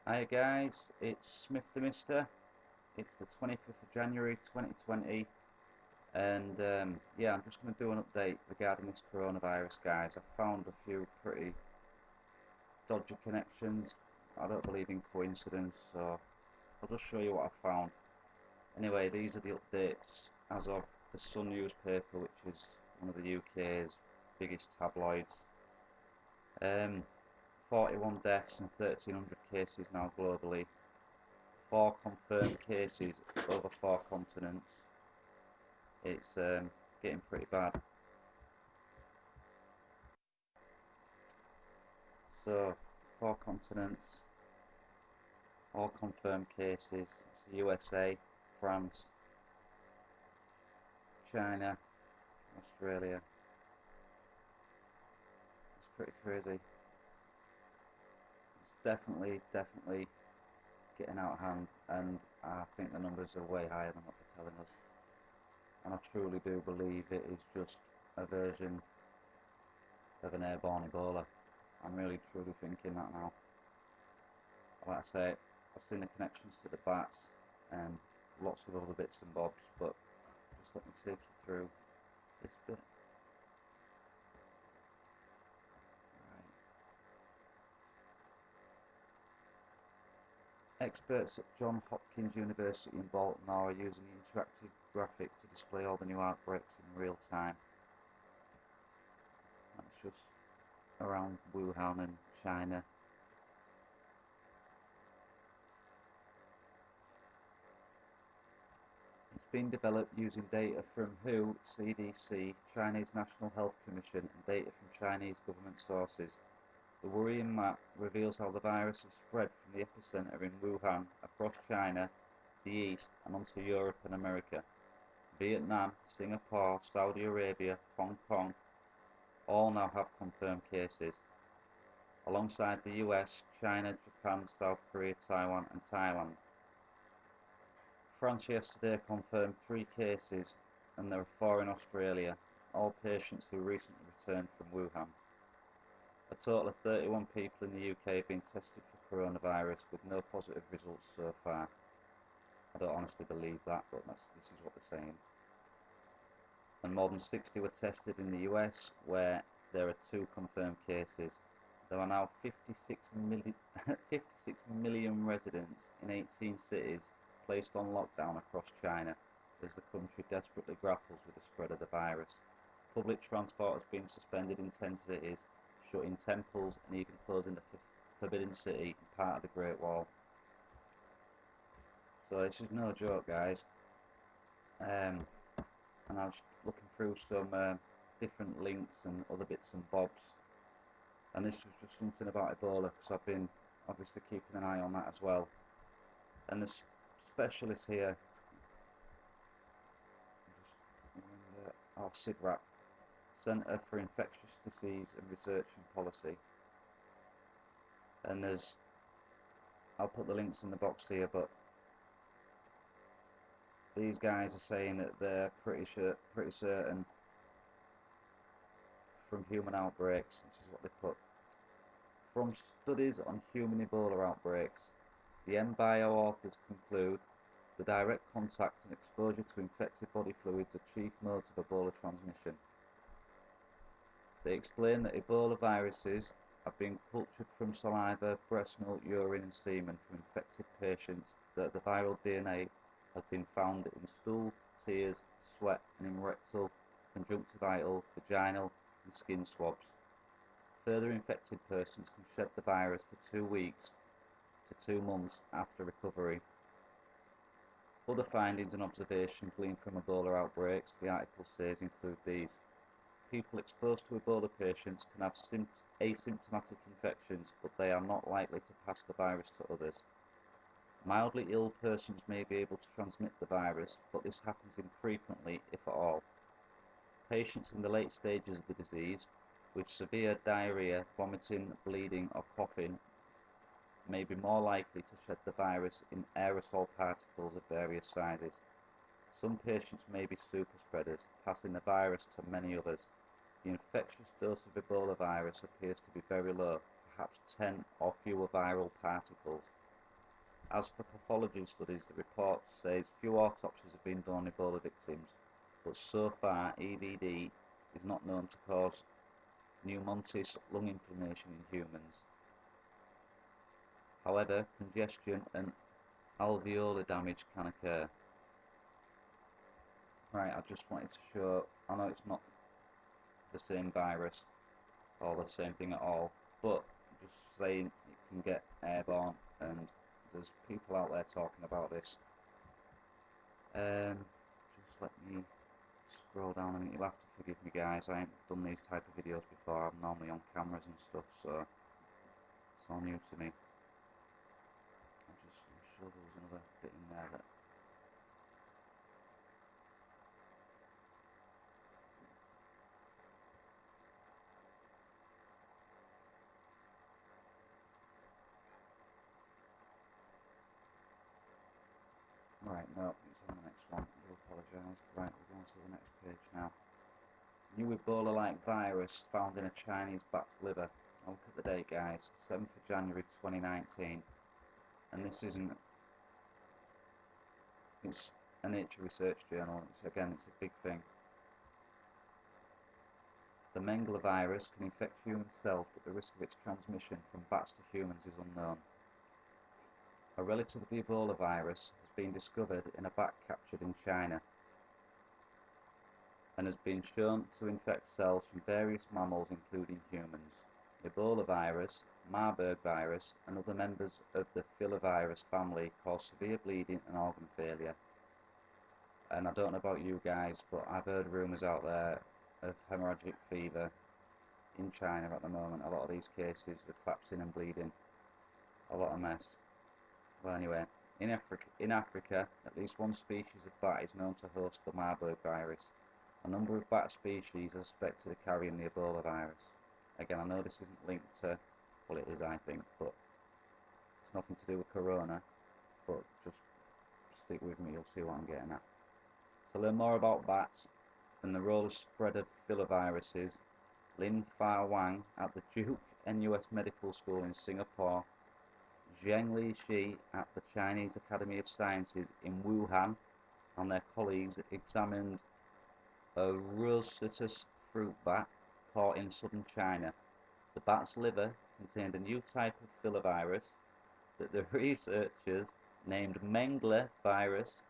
Hi guys, it's Smith the Mister. It's the 25th of January 2020, and yeah, I'm just going to do an update regarding this coronavirus, guys. I found a few pretty dodgy connections. I don't believe in coincidence, so I'll just show you what I found. Anyway, these are the updates as of the Sun newspaper, which is one of the UK's biggest tabloids. Um, 41 deaths and 1,300 cases now globally. 4 confirmed cases over 4 continents. It's getting pretty bad. So, 4 continents, all confirmed cases. It's the USA, France, China, Australia. It's pretty crazy. It's definitely getting out of hand, and I think the numbers are way higher than what they're telling us. And I truly do believe it is just a version of an airborne Ebola. I'm really truly thinking that now. Like I say, I've seen the connections to the bats and lots of other bits and bobs, but just let me take you through this bit. Right. Experts at Johns Hopkins University in Baltimore are using interactive graphics to display all the new outbreaks in real time. That's just around Wuhan and China. It's been developed using data from WHO, CDC, Chinese National Health Commission, and data from Chinese government sources. The worrying map reveals how the virus has spread from the epicenter in Wuhan across China, the East, and onto Europe and America. Vietnam, Singapore, Saudi Arabia, Hong Kong all now have confirmed cases, alongside the US, China, Japan, South Korea, Taiwan, and Thailand. France yesterday confirmed 3 cases, and there are 4 in Australia, all patients who recently returned from Wuhan. A total of 31 people in the UK have been tested for coronavirus with no positive results so far. I don't honestly believe that, but this is what they're saying. And more than 60 were tested in the US, where there are 2 confirmed cases. There are now 56 million residents in 18 cities placed on lockdown across China as the country desperately grapples with the spread of the virus. Public transport has been suspended in 10 cities, shutting temples and even closing the Forbidden City and part of the Great Wall. So this is no joke, guys. And I was looking through some different links and other bits and bobs, and this was just something about Ebola because I've been obviously keeping an eye on that as well. And the specialist here, CIDRAP, Centre for Infectious Disease and Research and Policy, and I'll put the links in the box here, but these guys are saying that they're pretty certain from human outbreaks. This is what they put. From studies on human Ebola outbreaks, the MBio authors conclude the direct contact and exposure to infected body fluids are chief modes of Ebola transmission. They explain that Ebola viruses have been cultured from saliva, breast milk, urine and semen from infected patients, that the viral DNA has been found in stool, tears, sweat and in rectal, conjunctival, vaginal and skin swabs. Further infected persons can shed the virus for 2 weeks to 2 months after recovery. Other findings and observations gleaned from Ebola outbreaks, the article says, include these. People exposed to Ebola patients can have asymptomatic infections, but they are not likely to pass the virus to others. Mildly ill persons may be able to transmit the virus, but this happens infrequently, if at all. Patients in the late stages of the disease, with severe diarrhea, vomiting, bleeding or coughing, may be more likely to shed the virus in aerosol particles of various sizes. Some patients may be super spreaders, passing the virus to many others. The infectious dose of Ebola virus appears to be very low, perhaps 10 or fewer viral particles. As for pathology studies, the report says few autopsies have been done on Ebola victims, but so far EBD is not known to cause pneumonitis lung inflammation in humans. However, congestion and alveolar damage can occur. Right, I just wanted to show, I know it's not the same virus or the same thing at all, but just saying it can get airborne, and there's people out there talking about this. Just let me scroll down a minute. You'll have to forgive me, guys. I ain't done these type of videos before. I'm normally on cameras and stuff, so it's all new to me. I'm sure there was another bit in there that. Right, no, it's on the next one. I do apologise. Right, we're going to the next page now. New Ebola-like virus found in a Chinese bat's liver. Look at the date, guys. 7th of January 2019. And this isn't. It's a Nature research journal. It's a big thing. The Mengele virus can infect human cells, but the risk of its transmission from bats to humans is unknown. A relative of the Ebola virus has been discovered in a bat captured in China and has been shown to infect cells from various mammals including humans. Ebola virus, Marburg virus and other members of the filovirus family cause severe bleeding and organ failure. And I don't know about you guys, but I've heard rumours out there of hemorrhagic fever in China at the moment. A lot of these cases are collapsing and bleeding. A lot of mess. Well, anyway, in Africa, at least one species of bat is known to host the Marburg virus. A number of bat species are suspected of carrying the Ebola virus. Again, I know this isn't linked to, well, it is, I think, but it's nothing to do with corona. But just stick with me, you'll see what I'm getting at. To learn more about bats and the role of spread of filoviruses, Lin Fa Wang at the Duke NUS Medical School in Singapore, Zheng Shi at the Chinese Academy of Sciences in Wuhan, and their colleagues examined a rosette fruit bat caught in southern China. The bat's liver contained a new type of filovirus that the researchers named Mengele virus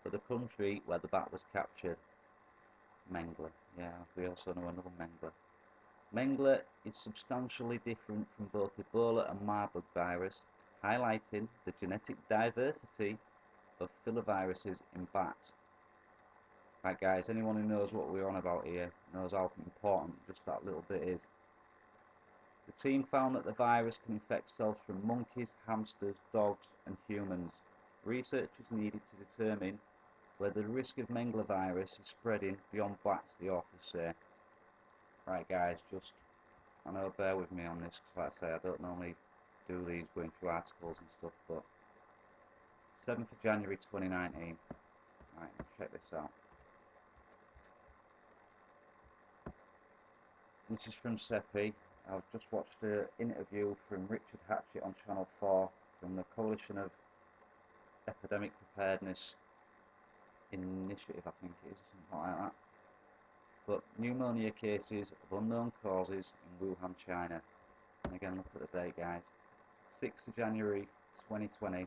for the country where the bat was captured. Mengele, yeah, we also know another Mengele. Mengele is substantially different from both Ebola and Marburg virus, highlighting the genetic diversity of filoviruses in bats. Right guys, anyone who knows what we're on about here knows how important just that little bit is. The team found that the virus can infect cells from monkeys, hamsters, dogs and humans. Researchers needed to determine whether the risk of Mengele virus is spreading beyond bats, the authors say. Right guys, just, I know, bear with me on this, because like I say, I don't normally do these going through articles and stuff, but 7th of January 2019. Right, check this out. This is from CEPI. I've just watched an interview from Richard Hatchett on Channel 4 from the Coalition of Epidemic Preparedness Initiative, I think it is, something like that. But pneumonia cases of unknown causes in Wuhan, China. And again, look at the date, guys. 6th of January 2020. A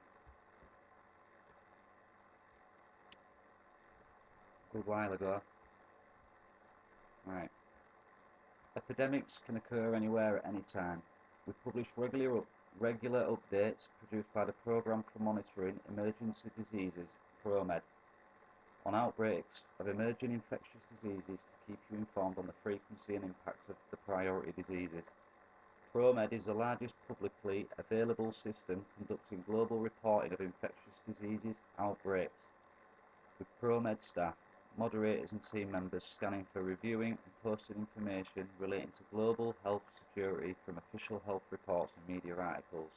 good while ago. Right. Epidemics can occur anywhere at any time. We publish regular updates produced by the Programme for Monitoring Emergency Diseases, PROMED, on outbreaks of emerging infectious diseases to keep you informed on the frequency and impact of the priority diseases. PROMED is the largest publicly available system conducting global reporting of infectious diseases outbreaks, with PROMED staff, moderators and team members scanning for reviewing and posting information relating to global health security from official health reports and media articles.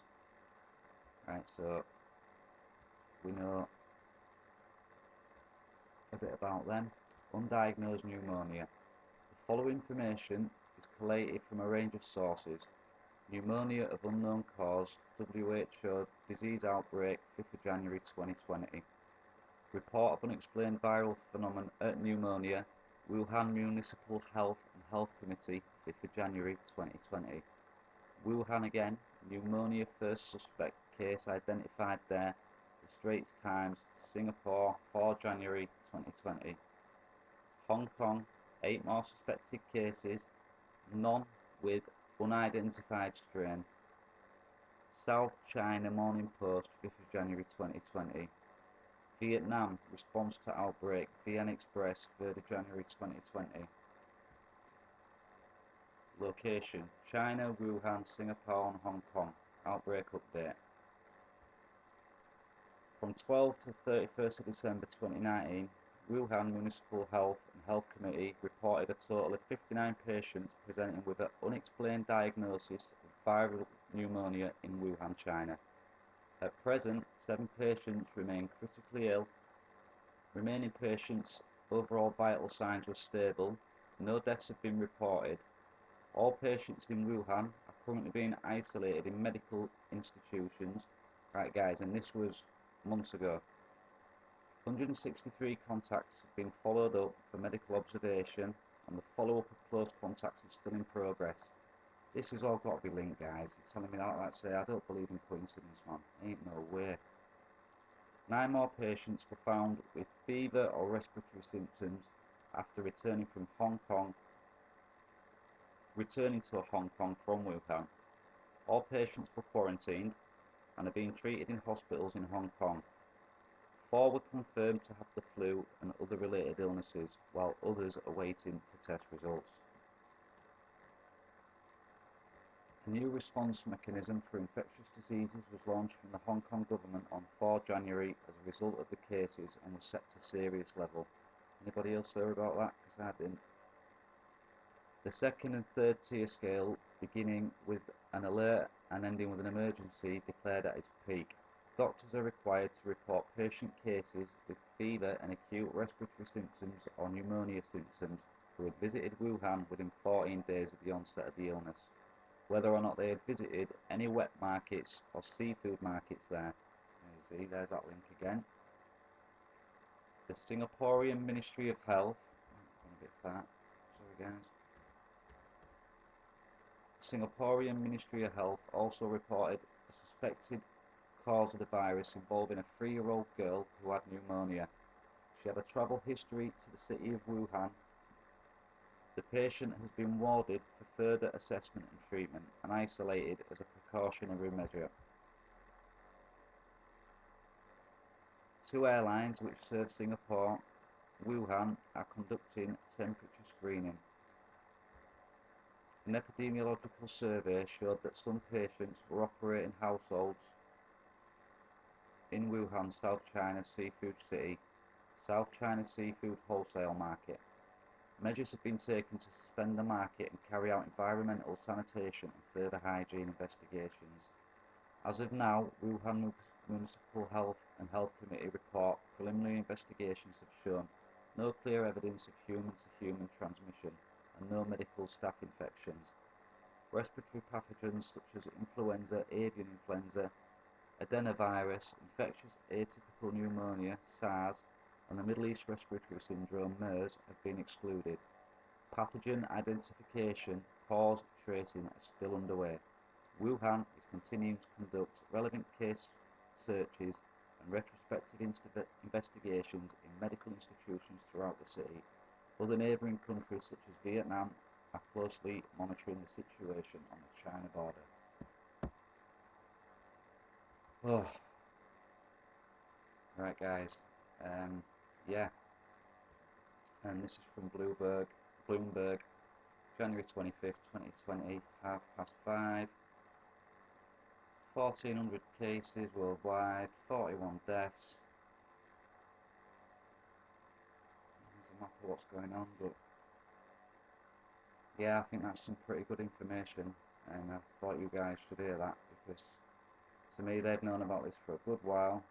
Right, so we know a bit about them. Undiagnosed pneumonia. The following information is collated from a range of sources. Pneumonia of unknown cause, WHO disease outbreak 5th of January 2020. Report of unexplained viral phenomenon at pneumonia, Wuhan Municipal Health and Health Committee 5th of January 2020. Wuhan again, pneumonia first suspect case identified there, the Straits Times, Singapore 4 January 2020. Hong Kong, 8 more suspected cases, none with unidentified strain. South China Morning Post 5th of January 2020. Vietnam response to outbreak, VN Express 3rd of January 2020. Location, China, Wuhan, Singapore and Hong Kong. Outbreak update. From 12 to 31st of December 2019, Wuhan Municipal Health and Health Committee reported a total of 59 patients presenting with an unexplained diagnosis of viral pneumonia in Wuhan, China. At present, 7 patients remain critically ill. Remaining patients' overall vital signs were stable. No deaths have been reported. All patients in Wuhan are currently being isolated in medical institutions. Right guys, and this was months ago. 163 contacts have been followed up for medical observation, and the follow-up of close contacts is still in progress. This has all got to be linked, guys. You're telling me that, let's say, I don't believe in coincidence, man. Ain't no way. 9 more patients were found with fever or respiratory symptoms after returning to Hong Kong from Wuhan. All patients were quarantined and are being treated in hospitals in Hong Kong. 4 were confirmed to have the flu and other related illnesses, while others are waiting for test results. A new response mechanism for infectious diseases was launched from the Hong Kong government on 4 January as a result of the cases and was set to serious level. Anybody else heard about that? Because I didn't. The second and third tier scale, beginning with an alert and ending with an emergency, declared at its peak. Doctors are required to report patient cases with fever and acute respiratory symptoms or pneumonia symptoms who had visited Wuhan within 14 days of the onset of the illness, whether or not they had visited any wet markets or seafood markets there. You see, there's that link again. The Singaporean Ministry of Health, a bit fat, sorry guys. Singaporean Ministry of Health also reported a suspected cause of the virus involving a 3-year-old girl who had pneumonia. She had a travel history to the city of Wuhan. The patient has been warded for further assessment and treatment and isolated as a precautionary measure. 2 airlines which serve Singapore, Wuhan, are conducting temperature screening. An epidemiological survey showed that some patients were operating households in Wuhan, South China Seafood City, South China Seafood Wholesale Market. Measures have been taken to suspend the market and carry out environmental sanitation and further hygiene investigations. As of now, Wuhan Municipal Health and Health Committee report preliminary investigations have shown no clear evidence of human-to-human transmission and no medical staff infections. Respiratory pathogens such as influenza, avian influenza, adenovirus, infectious atypical pneumonia, SARS, and the Middle East Respiratory Syndrome, MERS, have been excluded. Pathogen identification, cause tracing are still underway. Wuhan is continuing to conduct relevant case searches and retrospective investigations in medical institutions throughout the city. Other neighbouring countries such as Vietnam are closely monitoring the situation on the China border. Oh. Right guys, yeah, and this is from Bloomberg, January 25th, 2020, 5:30. 1,400 cases worldwide, 41 deaths. There's a map of what's going on, but yeah, I think that's some pretty good information, and I thought you guys should hear that, because to me they've known about this for a good while,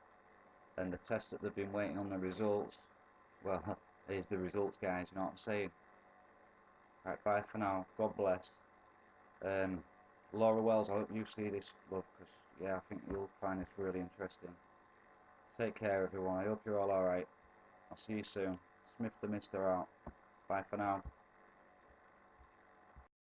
and the tests that they've been waiting on the results, well, here's the results guys, you know what I'm saying. Right, bye for now, God bless. Laura Wells, I hope you see this, love, because, yeah, I think you'll find this really interesting. Take care, everyone. I hope you're all alright. I'll see you soon. Smith the Mister out. Bye for now.